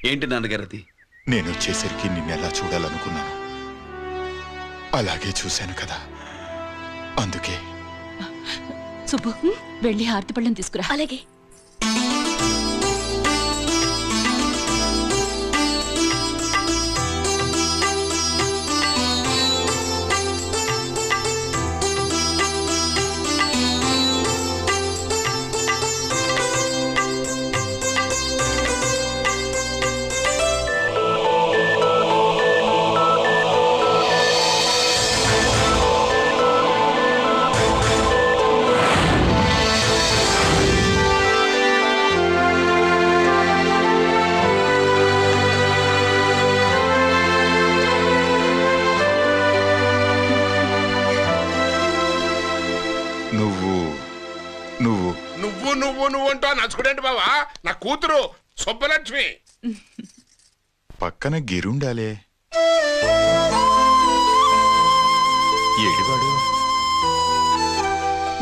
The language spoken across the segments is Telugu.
ఏంటి నాన్నగారది? నేను వచ్చేసరికి నిన్నెలా చూడాలనుకున్నాను అలాగే చూశాను కదా, అందుకే. సుబ్బు, వెళ్ళి హారతి పళ్ళని తీసుకురా. అలాగే. నువ్వు అంటా నచ్చుకుడేంటి బావా? నా కూతురు సుబ్బలక్ష్మి. పక్కన గిరుండాలే. ఏడివాడు?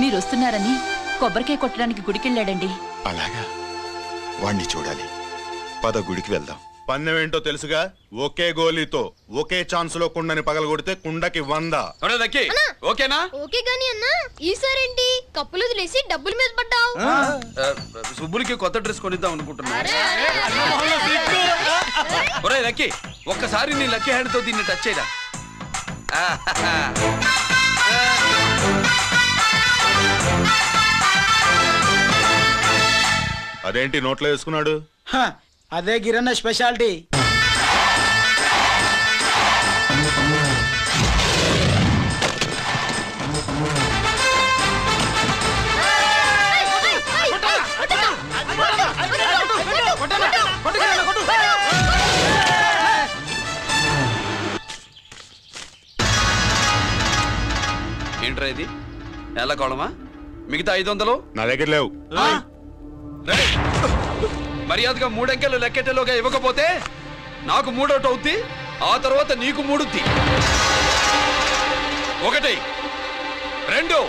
మీరొస్తున్నారని కొబ్బరికాయ కొట్టడానికి గుడికెళ్ళాడండి. అలాగా, వాణ్ణి చూడాలి. పద, గుడికి వెళ్దాం. పన్నెమేంటో తెలుసుగా, ఒకే గోలీతో ఒకే ఛాన్స్ లో కుండని పగలగొడితే కుండకి 100. ఓకేనా? ఓకే గాని అన్నా, ఈసారేంటి కప్పులు వదిలేసి డబ్బుల మీద పడ్డావు? సుబ్బులకి కొత్త డ్రెస్ కొనిద్దాం అనుకుంటున్నా. ఒరేయ్ లక్కీ, ఒక్కసారి నీ లక్కీ హ్యాండ్ తో దీన్ని టచ్ చేయరా. అదేంటి నోట్లో వేసుకున్నాడు? అదే గిరన్న స్పెషాలిటీ. ఏంట్రా ఇది? ఎలా కోళమా? మిగతా 500 నా దగ్గర లేవు. మర్యాదగా 3 అంకెలు లెక్కెట్టలోగా ఇవ్వకపోతే నాకు 3 అవుద్ది, ఆ తర్వాత నీకు 3. 1 2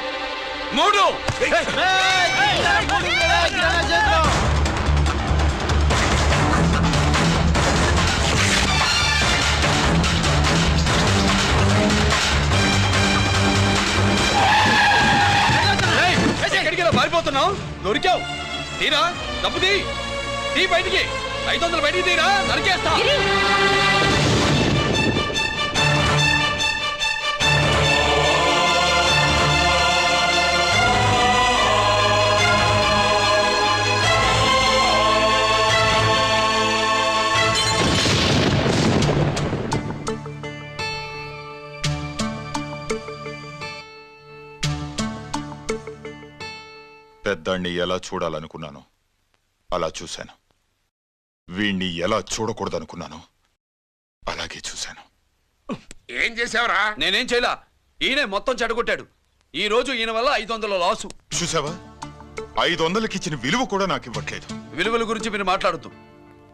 3. ఎక్కడికి పారిపోతున్నావు? దొరికావు. తీరా డబ్బు తీ బయటికి. 500 బయటికి తీరా, నరికేస్తా. పెద్దాన్ని ఎలా చూడాలనుకున్నాను అలా చూశాను. వీణ్ణి ఎలా చూడకూడదనుకున్నాను అలాగే చూశాను. ఏం చేసావురా? నేనేం చేయలా, ఈయనే మొత్తం చెడగొట్టాడు. ఈ రోజు ఈయన వల్ల 500 లాసు. చూసావా, 500కి ఇచ్చిన విలువ కూడా నాకు ఇవ్వట్లేదు. విలువల గురించి మీరు మాట్లాడుతూ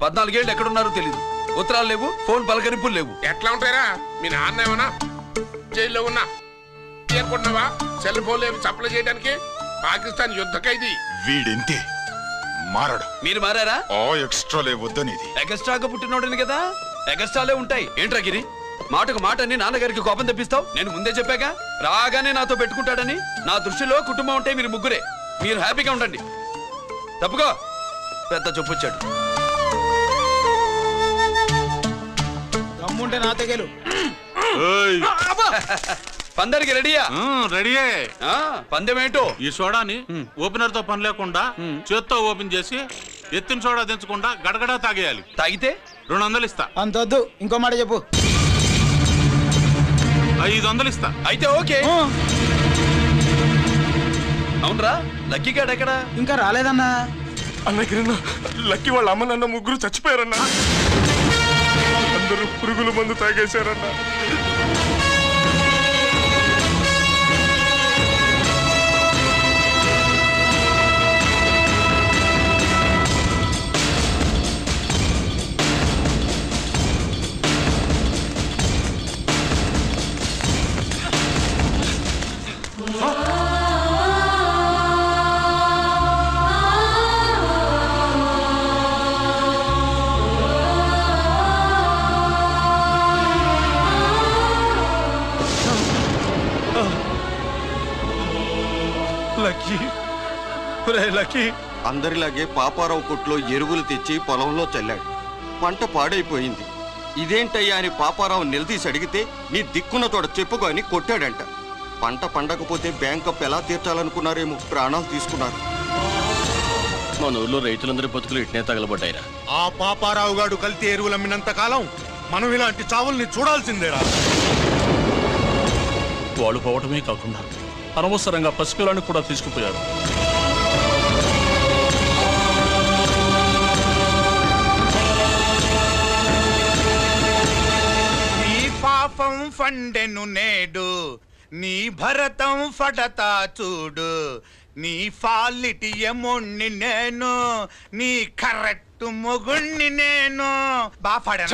14 ఏళ్ళు ఎక్కడున్నారో తెలీదు. ఉత్తరాలు లేవు, ఫోన్ పలకరింపులు లేవు. ఎట్లా ఉంటాయిరా? మీ నాన్న ఏమన్నా జైల్లో ఉన్నా అనుకుంటున్నావా? సెల్ ఫోన్ లేవు సప్లై చేయడానికి. పాకిస్తాన్ యుద్ధ ఖైదీ. వీడింతే, మారడు. మీరు మారారా? ఎక్స్ట్రాలే వద్దనేది. ఎగస్ట్రాగా పుట్టినోడని కదా, ఎగస్ట్రాలే ఉంటాయి. ఏంట్రా గిరి, మాటకు మాట అని నాన్నగారికి కోపం తెప్పిస్తావు? నేను ముందే చెప్పాగా రాగానే నాతో పెట్టుకుంటాడని. నా దృష్టిలో కుటుంబం ఉంటే మీరు ముగ్గురే. మీరు హ్యాపీగా ఉండండి. తప్పుకో, పెద్ద చెప్పొచ్చాడు. దమ్ముంటే నా తెగలు. పందరికి రెడీయా? రెడీయే. పందెమేంటో? ఈ సోడాని ఓపెనర్ తో పని లేకుండా చేత్తో ఓపెన్ చేసి ఎత్తిన సోడా దించకుండా గడగడా తాగేయాలి. తాగితే 200 ఇస్తా. అంతొద్దు, ఇంకో మాట చెప్పు. 500 ఇస్తా. అయితే ఓకే. అవునరా, లక్కీ గాడు ఎక్కడా? ఇంకా రాలేదన్నా. అన్నగిరన్నా, లక్కీ వాళ్ళ అమ్మ నాన్న ముగ్గురు చచ్చిపోయారన్నా. అందరూ పురుగుల మందు తాగేశారన్నా. లక్కీ అందరిలాగే పాపారావు కొట్లో ఎరువులు తెచ్చి పొలంలో చల్లాడు. పంట పాడైపోయింది. ఇదేంటయ్యా అని పాపారావు నిలదీసి అడిగితే నీ దిక్కున్న తోడ చెప్పుకొని కొట్టాడంట. పంట పండకపోతే బ్యాంక్ అప్పు ఎలా తీర్చాలనుకున్నారేమో ప్రాణాలు తీసుకున్నారు. మన ఊర్లో రైతులందరి బతుకులు ఇట్నే తగలబడ్డాయిరా. ఆ పాపారావు గాడు కల్తీ ఎరువులు అమ్మినంత కాలం మనం ఇలాంటి చావుల్ని చూడాల్సిందేరా. వాళ్ళు పోవటమే కాకుండా అనవసరంగా పసిపిల్లని కూడా తీసుకుపోయారు. నీ పాపం ఫండెను నేడు, నీ భరతం ఫడతా చూడు. నీ ఫాలిటి ఎముణ్ణి నేను, నీ కరెక్ట్ మొగుణ్ణి నేను. బాఫాడా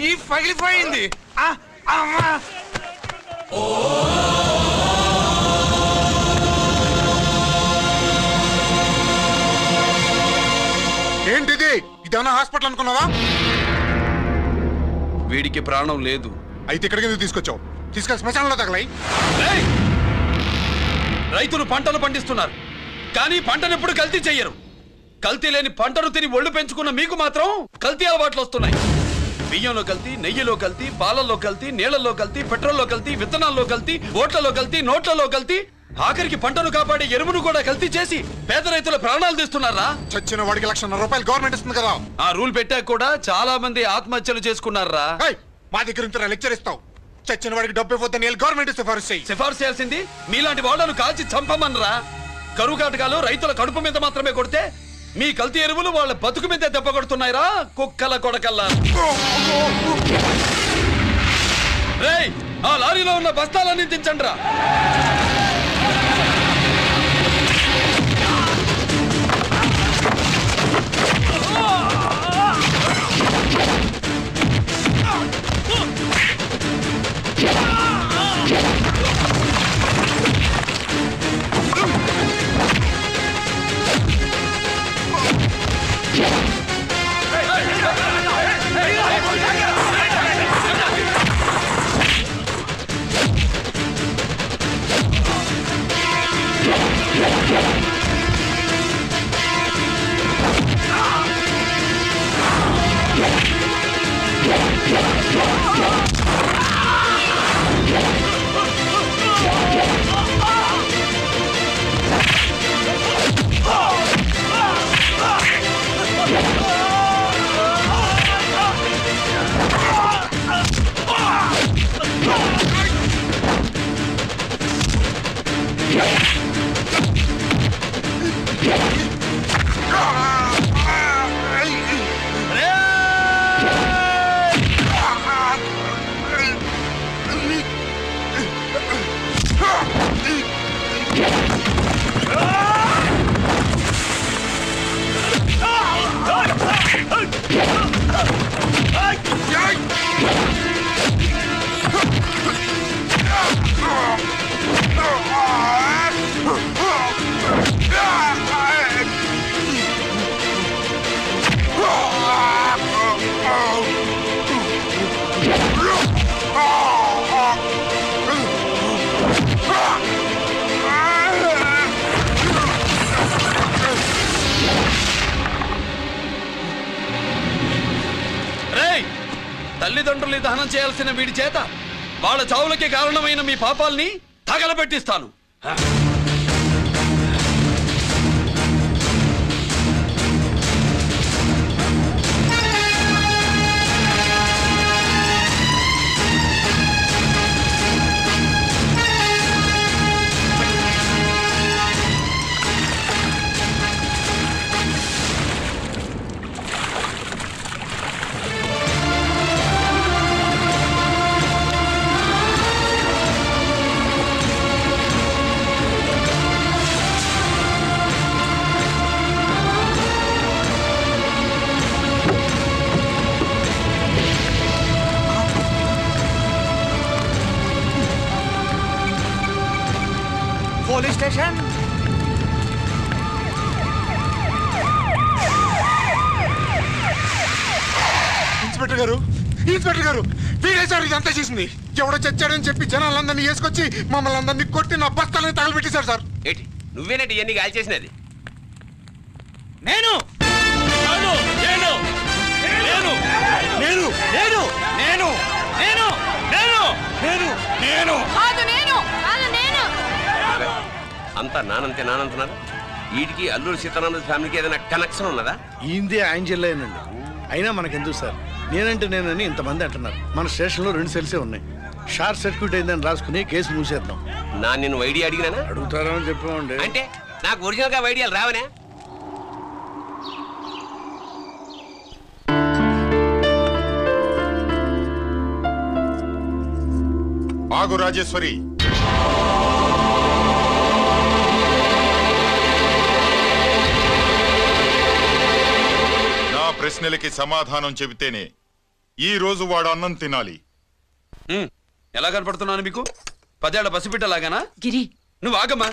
ఈ పగిలిపోయింది. ఏంటిది? ఇదేమన్నా హాస్పిటల్ అనుకున్నావా? వీడికి ప్రాణం లేదు. అయితే ఇక్కడికి ఎందుకు తీసుకొచ్చావు? తీసుకెళ్ళి శ్మశానంలో తగలయి. రైతులు పంటలు పండిస్తున్నారు, కానీ పంటనెప్పుడు కల్తీ చెయ్యరు. కల్తీ లేని పంటను తిని ఒళ్ళు పెంచుకున్న మీకు మాత్రం కల్తీ అలవాట్లు వస్తున్నాయి. బియ్యంలో కల్తీ, నెయ్యిలో కల్తీ, పాలల్లో కల్తీ, నీళ్లలో కల్తీ, పెట్రోల్లో కల్తీ, విత్తనాల్లో కల్తీ, ఓట్లలో కల్తీ, నోట్లలో కల్తీ, ఆఖరికి పంటను కాపాడే ఎరువును కూడా కల్తీ చేసి పేద రైతుల ప్రాణాలు తీస్తున్నారా? చచ్చిన వాడికి ₹1,00,000 గవర్నమెంట్ ఇస్తుంది కదా. ఆ రూల్ పెట్టాక కూడా చాలా మంది ఆత్మహత్యలు చేసుకున్నారా? మా దగ్గర ఇంత లెక్చర్ ఇస్తావు. చచ్చిన వాడికి డబ్బు ఇవ్వద్దని గవర్నమెంట్ సిఫారసు చేయి. సిఫార్సు చేయాల్సింది మీలాంటి వాళ్ళను కాల్చి చంపమనరా? కరువు కాటకాలు రైతుల కడుపు మీద మాత్రమే కొడితే మీ కల్తీ ఎరువులు వాళ్ళ బతుకు మీద దెబ్బ కొడుతున్నాయిరా కుక్కల కొడకల్లా. రేయ్, ఆ లారీలో ఉన్న బస్తాలన్నీ దించండిరా. తల్లిదండ్రుల్ని దహనం చేయాల్సిన వీడి చేత వాళ్ళ చావులకి కారణమైన మీ పాపాల్ని తగలబెట్టిస్తాను. ఇన్స్పెక్టర్ గారు వీడే సార్ ఇదంతా చేసింది. ఎవడో చచ్చాడని చెప్పి జనాలందరినీ వేసుకొచ్చి మమ్మల్ని అందరినీ కొట్టి నా బస్తాలని తగలబెట్టేశారు సార్. ఏంటి నువ్వేనండి ఇవన్నీ గాలి చేసినది? నేను నేను నేను నేను నేను నేను నేను నేను నేను నేను నేను కాదు నేను కాదు నేను అంతా నానంటున్నారు. వీటికి అల్లూరు సీతారామరాజు ఫ్యామిలీకి ఏదైనా కనెక్షన్ ఉన్నదా? ఈందే ఆయన జిల్లానండి. అయినా మనకెందుకు సార్, నేనంటే నేనని ఇంతమంది అంటున్నారు. మన స్టేషన్లో 2 సెల్సే ఉన్నాయి. షార్ట్ సర్క్యూట్ అయిందని రాసుకుని కేసు మూసేద్దాం. నిన్ను ఐడియా అడిగినా? అడుగుతారా అని చెప్పామండి. అంటే నాకు ఒరిజినల్ గా ఐడియాలు రావనే? ఆగు రాజేశ్వరి. నా ప్రశ్నలకి సమాధానం చెబితేనే ఈ రోజు వాడు అన్నం తినాలి. ఎలా కనపడుతున్నాను మీకు? 10 ఏళ్ల పసిబిడ్డలాగానా? గిరి నువ్వు ఆగమ్మా.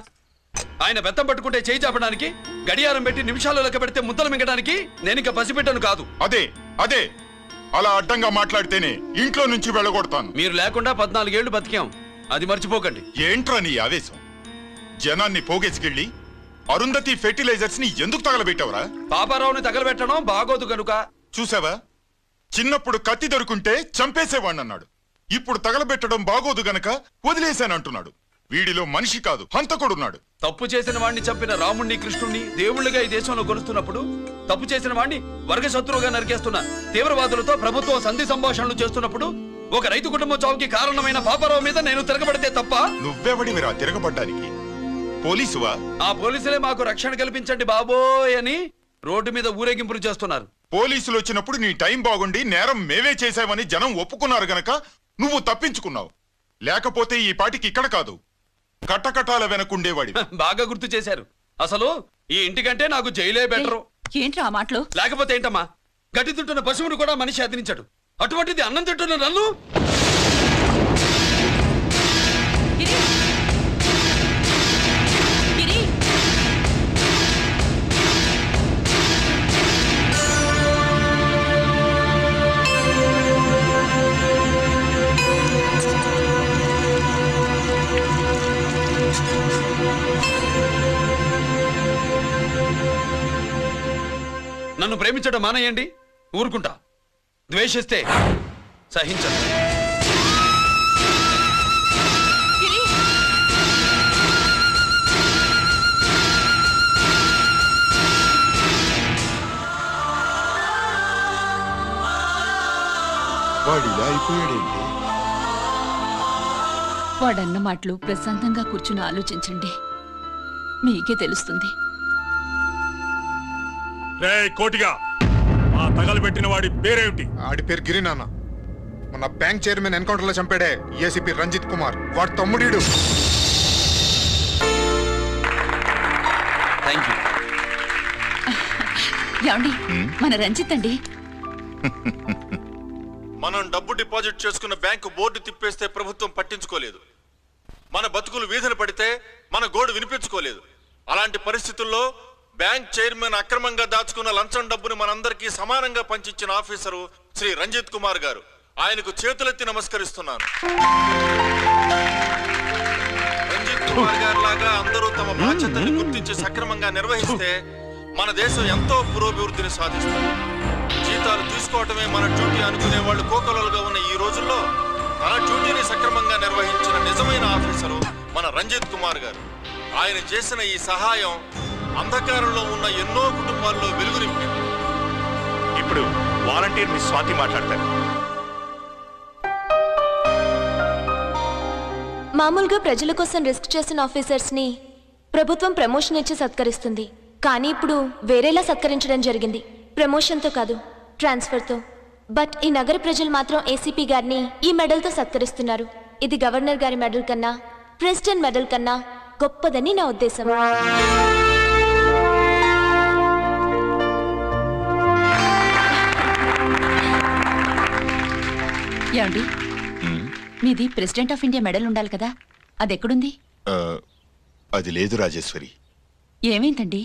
ఆయన బెత్తం పట్టుకుంటే చేయి చాపడానికి, గడియారం పెట్టి నిమిషాలు లెక్క పెడితే ముద్దలు మింగడానికి నేను ఇంకా పసిబిడ్డను కాదు. అదే అదే అలా అడ్డంగా మాట్లాడితేనే ఇంట్లో నుంచి వెళ్ళగొడతాను. మీరు లేకుండా 14 ఏళ్లు బతికాం, అది మర్చిపోకండి. ఏంట్రా నీ ఆవేశం? జనాన్ని పోగేసుకెళ్ళి అరుంధతి ఫెర్టిలైజర్స్ ని ఎందుకు తగలబెట్టావురా? పాపారావుని తగలబెట్టడం బాగోదు కనుక. చూసావా, చిన్నప్పుడు కత్తి దొరుకుంటే చంపేసేవాణ్ణన్నాడు. ఇప్పుడు తగలబెట్టడం బాగోదు గనక వదిలేశానంటున్నాడు. వీడిలో మనిషి కాదు, హంతకుడున్నాడు. తప్పు చేసిన వాడిని చంపిన రాముణ్ణి కృష్ణుణ్ణి దేవుళ్ళుగా ఈ దేశంలో కొలుస్తున్నప్పుడు, తప్పు చేసిన వాడిని వర్గ శత్రువుగా నరికేస్తున్న తీవ్రవాదులతో ప్రభుత్వం సంధి సంభాషణలు చేస్తున్నప్పుడు, ఒక రైతు కుటుంబం చావుకి కారణమైన పాపారావు మీద నేను తిరగబడితే తప్ప? నువ్వెవడివిరా తిరగబడ్డానికి? పోలీసువా? ఆ పోలీసులే మాకు రక్షణ కల్పించండి బాబోయ్ అని రోడ్డు మీద ఊరేగింపులు చేస్తున్నారు. పోలీసులు వచ్చినప్పుడు నీ టైం బాగుండి నేరం మేమే చేశామని జనం ఒప్పుకున్నారు గనక నువ్వు తప్పించుకున్నావు. లేకపోతే ఈ పాటికి ఇక్కడ కాదు, కట్టకటాల వెనకుండేవాడి. బాగా గుర్తు చేశారు. అసలు ఈ ఇంటికంటే నాకు జైలే బెటరు. ఏంట్రా ఆ మాటలు? లేకపోతే ఏంటమ్మా, గడ్డి తింటున్న పశువును కూడా మనిషి అదిరించాడు, అటువంటిది అన్నం తింటున్న నన్ను? గిరి గిరి నన్ను ప్రేమించడం మానేయండి, ఊరుకుంటా. ద్వేషిస్తే సహించను. గిరి వాడిలా అయిపోయాడేంటి? వాడన్న మాటలు ప్రశాంతంగా కూర్చుని ఆలోచించండి, మీకే తెలుస్తుంది. రే కోటిగా, ఆ తగలబెట్టిన వాడి పేరేమిటి? ఆడి పేరు గిరి నాన్న. మన బ్యాంక్ చైర్మన్ ఎన్కౌంటర్ లో చంపాడే ఏసీపీ రంజిత్ కుమార్, వాడి తమ్ముడీడు. Thank you. ఏమండి, మన రంజిత్ అండి. మనం డబ్బు డిపాజిట్ చేసుకున్న బ్యాంకు బోర్డు తిప్పేస్తే ప్రభుత్వం పట్టించుకోలేదు. మన బతుకులు వీధన పడితే మన గోడు వినిపించుకోలేదు. అలాంటి పరిస్థితుల్లో బ్యాంక్ చైర్మన్ అక్రమంగా దాచుకున్న లంచం డబ్బును మనందరికీ సమానంగా పంచిచ్చిన ఆఫీసరు శ్రీ రంజిత్ కుమార్ గారు. ఆయనకు చేతులెత్తి నమస్కరిస్తున్నాను. రంజిత్ కుమార్ గారి లాగా అందరూ తమ బాధ్యతల్ని గుర్తించి సక్రమంగా నిర్వహిస్తే మన దేశం ఎంతో పురోభివృద్ధిని సాధిస్తుంది. జీతాలు తీసుకోవటమే మన డ్యూటీ అనుకునే వాళ్ళు కోకొలలుగా ఉన్న ఈ రోజుల్లో తన డ్యూటీని సక్రమంగా నిర్వహించిన నిజమైన ఆఫీసరు మన రంజిత్ కుమార్ గారు. ఆయన చేసిన ఈ సహాయం అంధకారంలో ఉన్న ఎన్నో కుటుంబాల్లో వెలుగు నింపింది. ఇప్పుడు వాలంటీర్ మిస్ స్వాతి మాట్లాడతారు. మామూలుగా ప్రజల కోసం రిస్క్ చేసిన ఆఫీసర్స్ ని ప్రభుత్వం ప్రమోషన్ ఇచ్చి సత్కరిస్తుంది. కానీ ఇప్పుడు వేరేలా సత్కరించడం జరిగింది. ప్రమోషన్తో కాదు, ట్రాన్స్ఫర్తో. బట్ ఈ నగర ప్రజలు మాత్రం ఏసీపీ గారిని ఈ మెడల్తో సత్కరిస్తున్నారు. ఇది గవర్నర్ గారి మెడల్ కన్నా, ప్రెసిడెంట్ మెడల్ కన్నా గొప్పదని నా ఉద్దేశం. ఏమండి, మీది ప్రెసిడెంట్ ఆఫ్ ఇండియా మెడల్ ఉండాలి కదా, అది ఎక్కడుంది? అది లేదు రాజేశ్వరి. ఏమైందండి?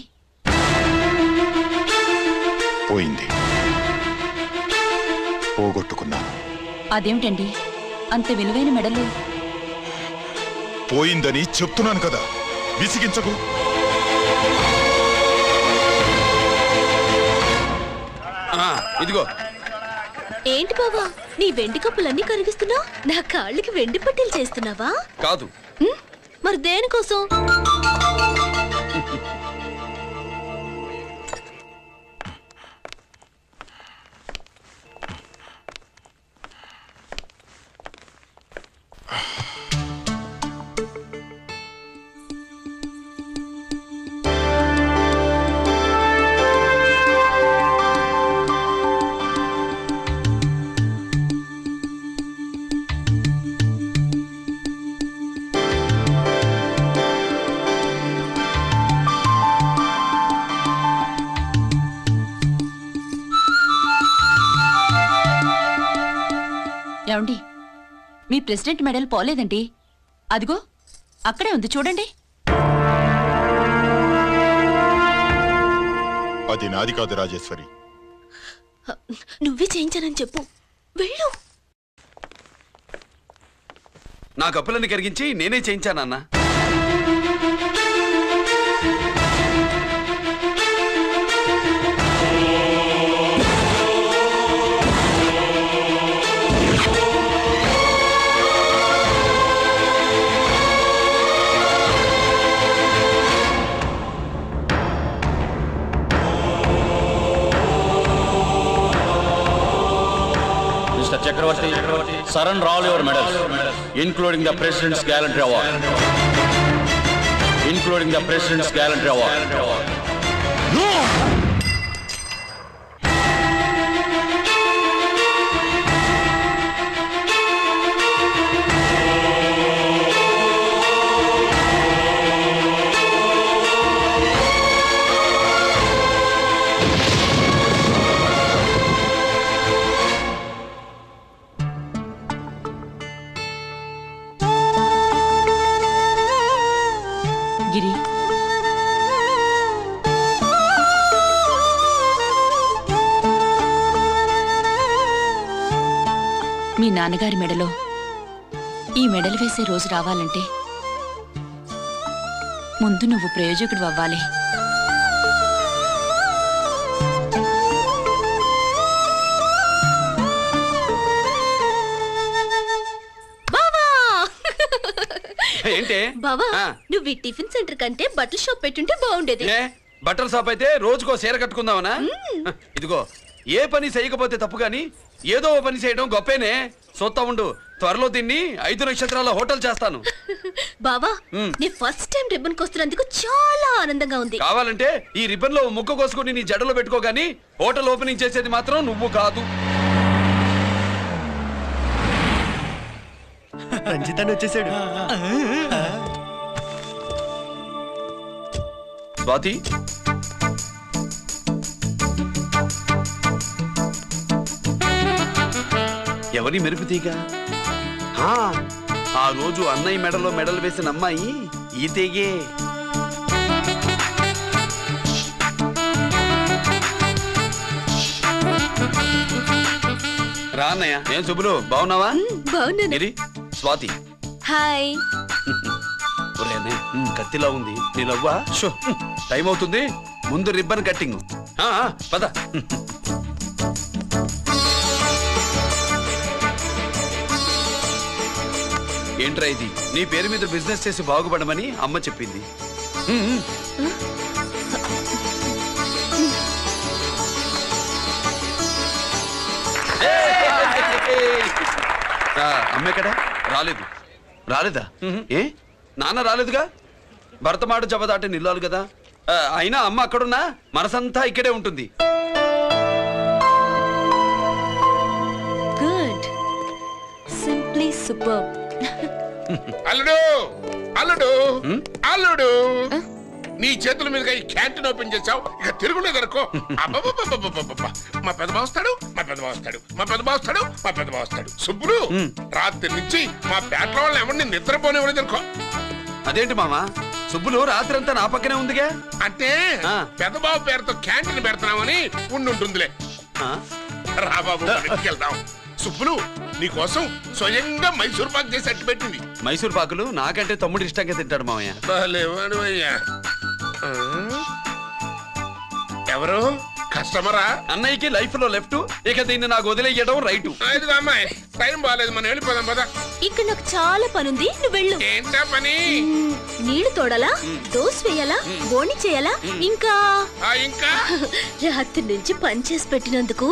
పోయింది. పోగొట్టుకున్నాను. అదేమిటండి అంత విలువైన మెడలు? పోయిందని చెప్తున్నాను కదా, విసిగించకు. ఇదిగో. ఏంటి బావా నీ వెండి కప్పులన్నీ కరిగిస్తున్నావు? నా కాళ్ళకి వెండి పట్టీలు చేస్తున్నావా? కాదు. మరి దేనికోసం? ఏమండి మీ ప్రెసిడెంట్ మెడల్ పోలేదండి, అదిగో అక్కడే ఉంది చూడండి. అది నాది కాదు రాజేశ్వరి. నువ్వే చేయించానని చెప్పు, వెళ్ళు. నా కప్పులని కరిగించి నేనే చేయించానన్నా. Mr. Chakravarti, surrender all your medals, including the President's Gallantry Award. Including the President's Gallantry Award. No! గిరి, మీ నాన్నగారి మెడలో ఈ మెడలు వేసే రోజు రావాలంటే ముందు నువ్వు ప్రయోజకుడు అవ్వాలి. ఏంటి బావా నువ్వు ఈ టిఫిన్ సెంటర్ కంటే బట్టల షాప్ పెట్టుంటే బాగుండేది. బట్టల షాప్ అయితే రోజుకో చీర కట్టుకుందామనా? ఇదిగో, ఏ పని చేయకపోతే తప్పు గాని ఏదో ఓ పని చేయడం గొప్పేనే. సొత్తా ఉండు, త్వరలో దీన్ని 5 నక్షత్రాల హోటల్ చేస్తాను. బావా నీ ఫస్ట్ టైం రిబ్బన్ కోస్తున్నందుకు చాలా ఆనందంగా ఉంది. కావాలంటే ఈ రిబ్బన్ లో ముక్క కోసుకుని నీ జడలో పెట్టుకోగాని హోటల్ ఓపెనింగ్ చేసేది మాత్రం నువ్వు కాదు. రంజితాన్ని వచ్చేసాడు. స్వాతి, ఎవరి మెరుపు తీగ? ఆ రోజు అన్నయ్య మెడలో మెడలు వేసిన అమ్మాయి ఈ తీగే. రా అన్నయ్య. ఏం శుభ్రు, బాగున్నావా? బాగున్నాను. స్వాతి, హాయ్. కత్తిలా ఉంది నీ లవ్వా? టైం అవుతుంది, ముందు రిబ్బన్ కట్టింగ్. పద. ఏంట్రా ఇది? నీ పేరు మీద బిజినెస్ చేసి బాగుపడమని అమ్మ చెప్పింది. అమ్మే కదా రాలేదు. రాలేదా? ఏ నాన్న రాలేదుగా? భరతమాడు జబదాటే నిల్లాలు కదా. అయినా అమ్మ అక్కడున్నా మనసంతా ఇక్కడే ఉంటుంది. Good, simply super. అల్లుడు అల్లుడు అల్లుడు, నీ చేతుల మీదుగా ఈ క్యాంటీన్ ఓపెన్ చేసావు, ఇక తిరుగులేదనుకో. మా పెద్ద బావస్తాడు, మా పెద్ద బావస్తాడు, మా పెద్ద బావస్తాడు, మా పెద్ద బావస్తాడు. సుబ్బులు రాత్రి నుంచి మా పేటలో వాళ్ళు ఎవరిని నిద్రపోనివ్వలేదనుకో. అదేంటి మామా, సుబ్బులు రాత్రంతా నా పక్కనే ఉందిగా? అంటే పెద్ద బావ పేరుతో క్యాంటీన్ పెడతామని ఉండుంటుందిలే. రా బాబు మన ఇంటికి వెళ్దాం. సుబ్బులు నీకోసం స్వయంగా మైసూర్ పాక్ చేసి అట్టు పెట్టింది. మైసూర్ పాకులు నాకంటే తమ్ముడు ఇష్టంగా తింటాడు మామయ్య. భలేవాడివయ్యా. ఎవరు కస్టమరా? అన్నయ్యకి లైఫ్ లో లెఫ్ట్, ఇక దీన్ని నాకు వదిలేయడం రైటు. ఇదిగో అమ్మాయి టైం బాగాలేదు, మనం వెళ్ళిపోదాం పద. ఇక్కడ నాకు చాలా పనుంది, నువ్వు వెళ్ళు. ఏంటా పని? నీళ్లు తోడాలా, దోశ వేయాలా, బోని చేయాలా, ఇంకా ఇంకా రాత్రి నుంచి పని చేసి పెట్టినందుకు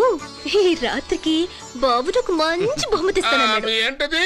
ఈ రాత్రికి బాబు నాకు మంచి బహుమతి ఇస్తానన్నాడు. ఏంటది?